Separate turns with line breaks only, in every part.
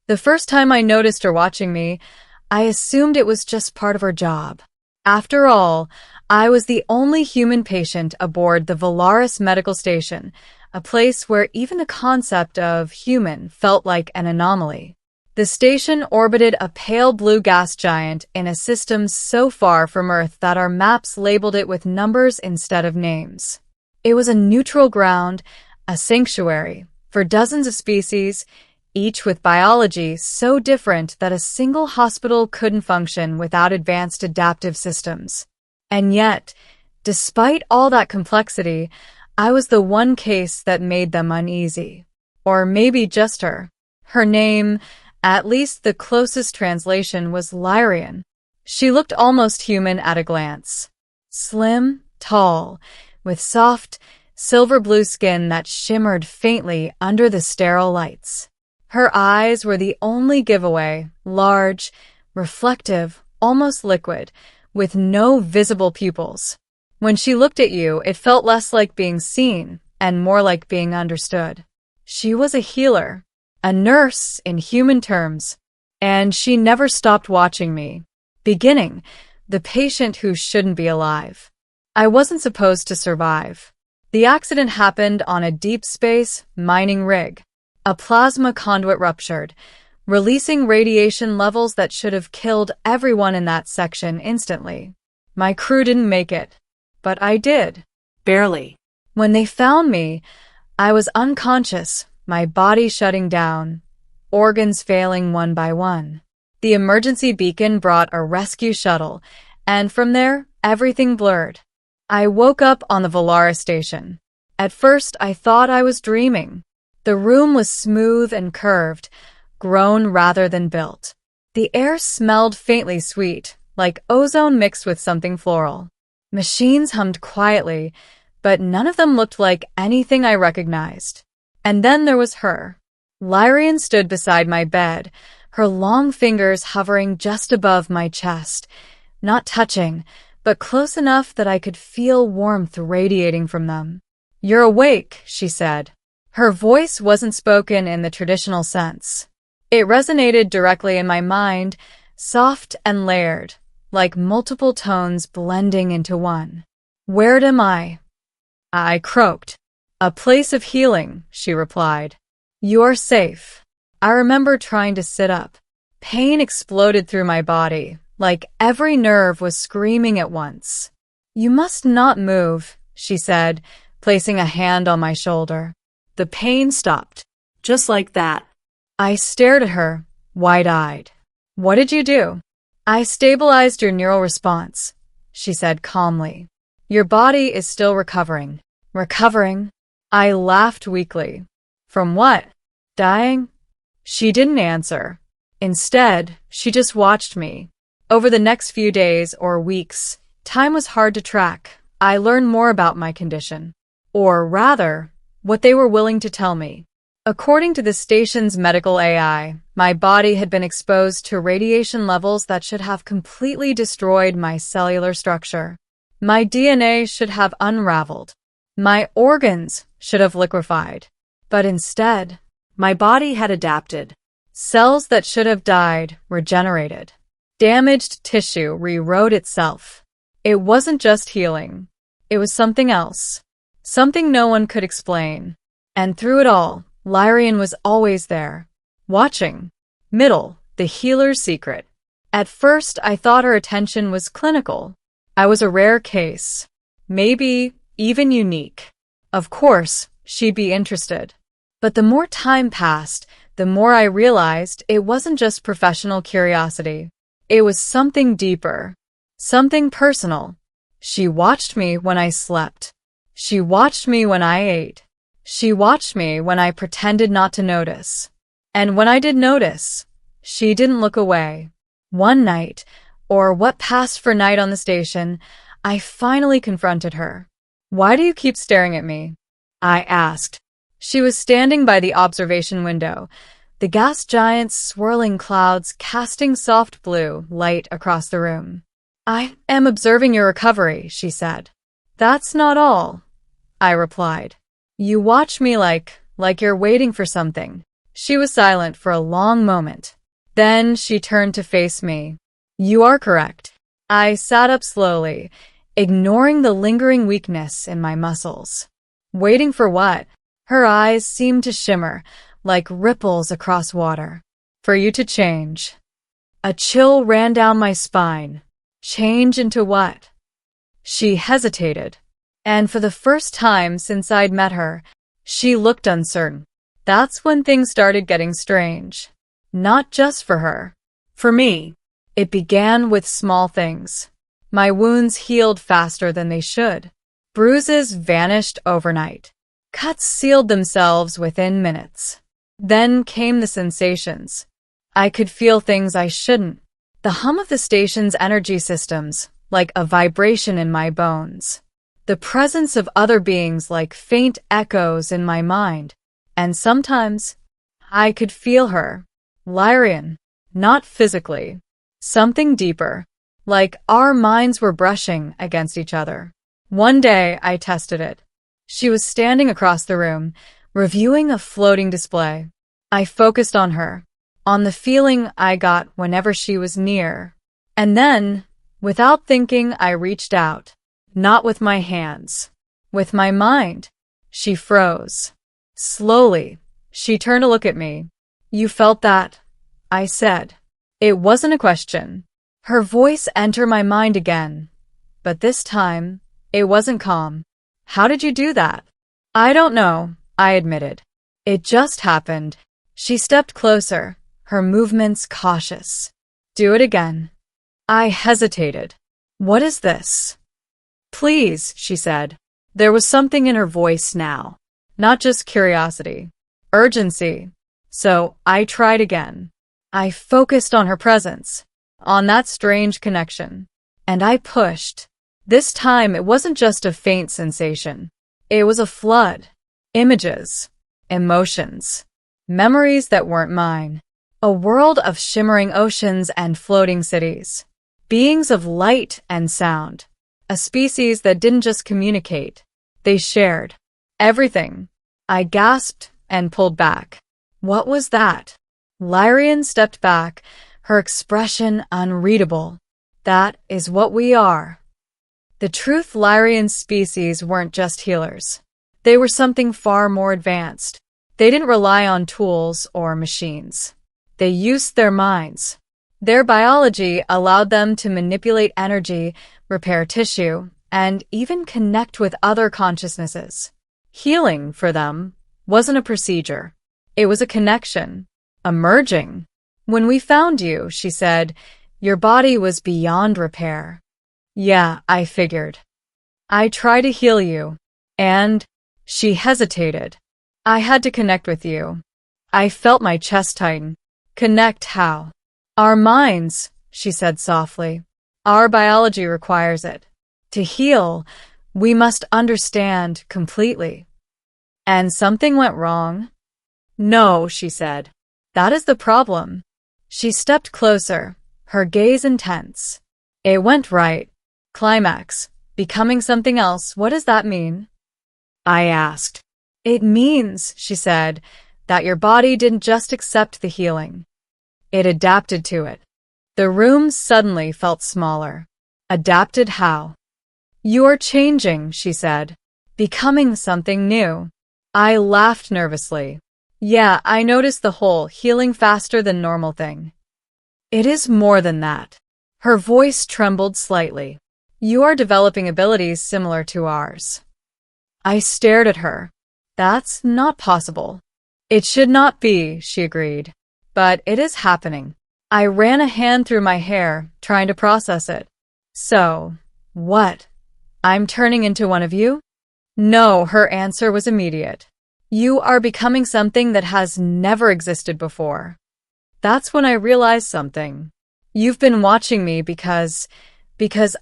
The first time I noticed her watching me, I assumed it was just part of her job. After all, I was the only human patient aboard the Valaris medical station, a place where even the concept of human felt like an anomaly. The station orbited a pale blue gas giant in a system so far from Earth that our maps labeled it with numbers instead of names. It was a neutral ground, a sanctuary, for dozens of species, each with biology so different that a single hospital couldn't function without advanced adaptive systems. And yet, despite all that complexity, I was the one case that made them uneasy. Or maybe just her. Her name, at least the closest translation, was Lyrian. She looked almost human at a glance. Slim, tall, with soft, silver-blue skin that shimmered faintly under the sterile lights. Her eyes were the only giveaway, large, reflective, almost liquid, with no visible pupils. When she looked at you, it felt less like being seen and more like being understood. She was a healer, a nurse in human terms, and she never stopped watching me, beginning the patient who shouldn't be alive. I wasn't supposed to survive. The accident happened on a deep space mining rig. A plasma conduit ruptured, releasing radiation levels that should have killed everyone in that section instantly. My crew didn't make it, but I did.
Barely.
When they found me, I was unconscious, my body shutting down, organs failing one by one. The emergency beacon brought a rescue shuttle, and from there, everything blurred. I woke up on the Valaris station. At first, I thought I was dreaming. The room was smooth and curved, grown rather than built. The air smelled faintly sweet, like ozone mixed with something floral. Machines hummed quietly, but none of them looked like anything I recognized. And then there was her. Lyrian stood beside my bed, her long fingers hovering just above my chest, not touching, but close enough that I could feel warmth radiating from them. "You're awake," she said. Her voice wasn't spoken in the traditional sense. It resonated directly in my mind, soft and layered, like multiple tones blending into one. "Where am I?" I croaked. "A place of healing," she replied. "You're safe." I remember trying to sit up. Pain exploded through my body, like every nerve was screaming at once. "You must not move," she said, placing a hand on my shoulder. The pain stopped.
Just like that.
I stared at her, wide-eyed. "What did you do?" "I stabilized your neural response," she said calmly. "Your body is still recovering." "Recovering?" I laughed weakly. "From what? Dying?" She didn't answer. Instead, she just watched me. Over the next few days or weeks, time was hard to track. I learned more about my condition. Or rather, what they were willing to tell me. According to the station's medical AI, my body had been exposed to radiation levels that should have completely destroyed my cellular structure. My DNA should have unraveled. My organs should have liquefied. But instead, my body had adapted. Cells that should have died regenerated. Damaged tissue rewrote itself. It wasn't just healing. It was something else. Something no one could explain. And through it all, Lyrian was always there. Watching. Middle, the healer's secret. At first, I thought her attention was clinical. I was a rare case. Maybe even unique. Of course, she'd be interested. But the more time passed, the more I realized it wasn't just professional curiosity. It was something deeper. Something personal. She watched me when I slept. She watched me when I ate. She watched me when I pretended not to notice. And when I did notice, she didn't look away. One night, or what passed for night on the station, I finally confronted her. "Why do you keep staring at me?" I asked. She was standing by the observation window, the gas giant's swirling clouds casting soft blue light across the room. "I am observing your recovery," she said. "That's not all," I replied. "You watch me like you're waiting for something." She was silent for a long moment. Then she turned to face me. You are correct. I sat up slowly, ignoring the lingering weakness in my muscles. Waiting for what? Her eyes seemed to shimmer, like ripples across water. For you to change. A chill ran down my spine. Change into what? She hesitated. And for the first time since I'd met her, she looked uncertain. That's when things started getting strange. Not just for her. For me. It began with small things. My wounds healed faster than they should. Bruises vanished overnight. Cuts sealed themselves within minutes. Then came the sensations. I could feel things I shouldn't. The hum of the station's energy systems, like a vibration in my bones. The presence of other beings like faint echoes in my mind. And sometimes, I could feel her. Lyrian. Not physically. Something deeper. Like our minds were brushing against each other. One day, I tested it. She was standing across the room, reviewing a floating display. I focused on her, on the feeling I got whenever she was near. And then, without thinking, I reached out. Not with my hands. With my mind. She froze. Slowly, she turned to look at me. You felt that? I said. It wasn't a question. Her voice entered my mind again. But this time, it wasn't calm. How did you do that? I don't know, I admitted. It just happened. She stepped closer, her movements cautious. Do it again. I hesitated. What is this? Please, she said. There was something in her voice now. Not just curiosity. Urgency. So I tried again. I focused on her presence, on that strange connection. And I pushed. This time, it wasn't just a faint sensation. It was a flood. Images. Emotions. Memories that weren't mine. A world of shimmering oceans and floating cities. Beings of light and sound. A species that didn't just communicate. They shared. Everything. I gasped and pulled back. What was that? Lyrian stepped back, her expression unreadable. That is what we are. The truth Lyrian species weren't just healers. They were something far more advanced. They didn't rely on tools or machines. They used their minds. Their biology allowed them to manipulate energy, repair tissue, and even connect with other consciousnesses. Healing, for them, wasn't a procedure. It was a connection. A merging. When we found you, she said, your body was beyond repair. Yeah, I figured. I tried to heal you. And she hesitated. I had to connect with you. I felt my chest tighten. Connect how? Our minds, she said softly. Our biology requires it. To heal, we must understand completely. And something went wrong? No, she said. That is the problem. She stepped closer, her gaze intense. It went right. Climax. Becoming something else. What does that mean? I asked. It means, she said, that your body didn't just accept the healing. It adapted to it. The room suddenly felt smaller. Adapted how? You're changing, she said. Becoming something new. I laughed nervously. Yeah, I noticed the whole healing faster than normal thing. It is more than that. Her voice trembled slightly. You are developing abilities similar to ours. I stared at her. That's not possible. It should not be, she agreed. But it is happening. I ran a hand through my hair, trying to process it. So, what? I'm turning into one of you? No, her answer was immediate. You are becoming something that has never existed before. That's when I realized something. You've been watching me because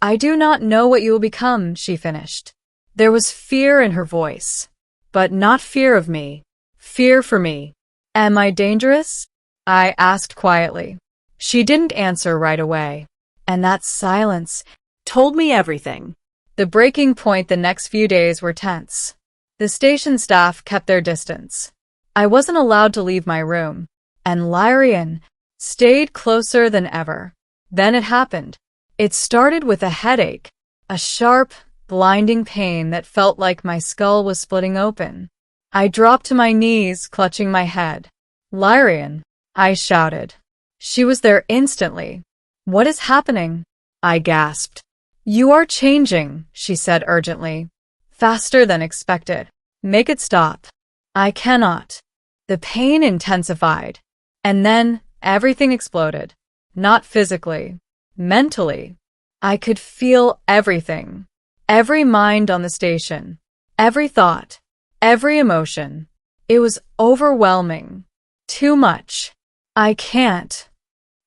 I do not know what you will become, she finished. There was fear in her voice. But not fear of me. Fear for me. Am I dangerous? I asked quietly. She didn't answer right away. And that silence told me everything. The breaking point the next few days were tense. The station staff kept their distance. I wasn't allowed to leave my room, and Lyrian stayed closer than ever. Then it happened. It started with a headache, a sharp, blinding pain that felt like my skull was splitting open. I dropped to my knees, clutching my head. Lyrian, I shouted. She was there instantly. What is happening? I gasped. You are changing, she said urgently. Faster than expected. Make it stop. I cannot. The pain intensified. And then everything exploded. Not physically. Mentally. I could feel everything. Every mind on the station. Every thought. Every emotion. It was overwhelming. Too much. I can't.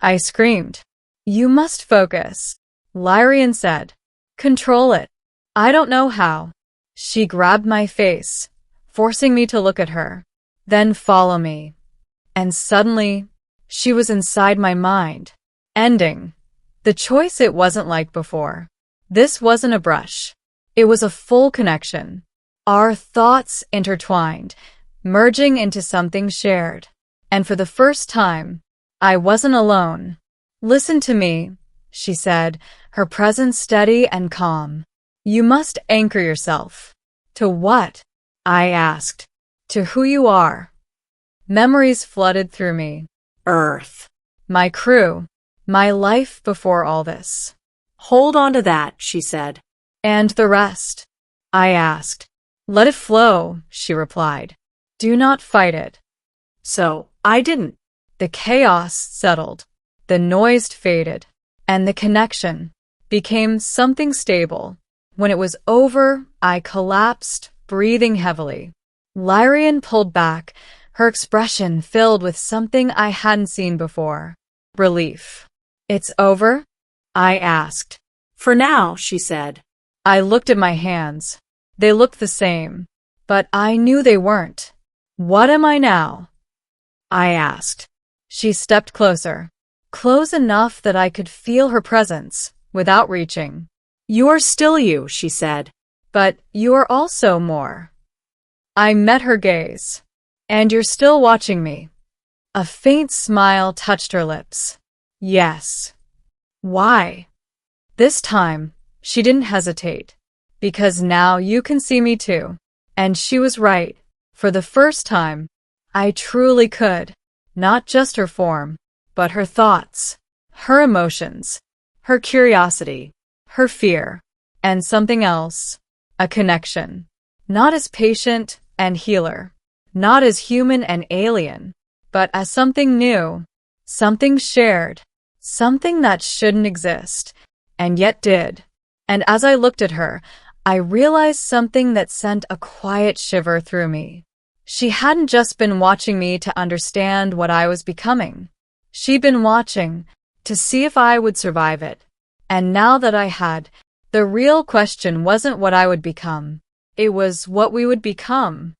I screamed. You must focus. Lyrian said. Control it. I don't know how. She grabbed my face, forcing me to look at her. Then follow me. And suddenly, she was inside my mind. Ending. The choice it wasn't like before. This wasn't a brush. It was a full connection. Our thoughts intertwined, merging into something shared. And for the first time, I wasn't alone. Listen to me, she said, her presence steady and calm. You must anchor yourself. To what? I asked. To who you are. Memories flooded through me.
Earth.
My crew. My life before all this.
Hold on to that, she said.
And the rest? I asked. Let it flow, she replied. Do not fight it.
So, I didn't.
The chaos settled. The noise faded. And the connection became something stable. When it was over, I collapsed, breathing heavily. Lyrian pulled back, her expression filled with something I hadn't seen before. Relief. It's over? I asked.
For now, she said.
I looked at my hands. They looked the same, but I knew they weren't. What am I now? I asked. She stepped closer, close enough that I could feel her presence, without reaching.
You are still you, she said.
But you are also more. I met her gaze. And you're still watching me. A faint smile touched her lips. Yes. Why? This time, she didn't hesitate. Because now you can see me too. And she was right. For the first time, I truly could. Not just her form, but her thoughts, her emotions, her curiosity, her fear, and something else, a connection. Not as patient and healer, not as human and alien, but as something new, something shared, something that shouldn't exist, and yet did. And as I looked at her, I realized something that sent a quiet shiver through me. She hadn't just been watching me to understand what I was becoming. She'd been watching to see if I would survive it. And now that I had, the real question wasn't what I would become. It was what we would become.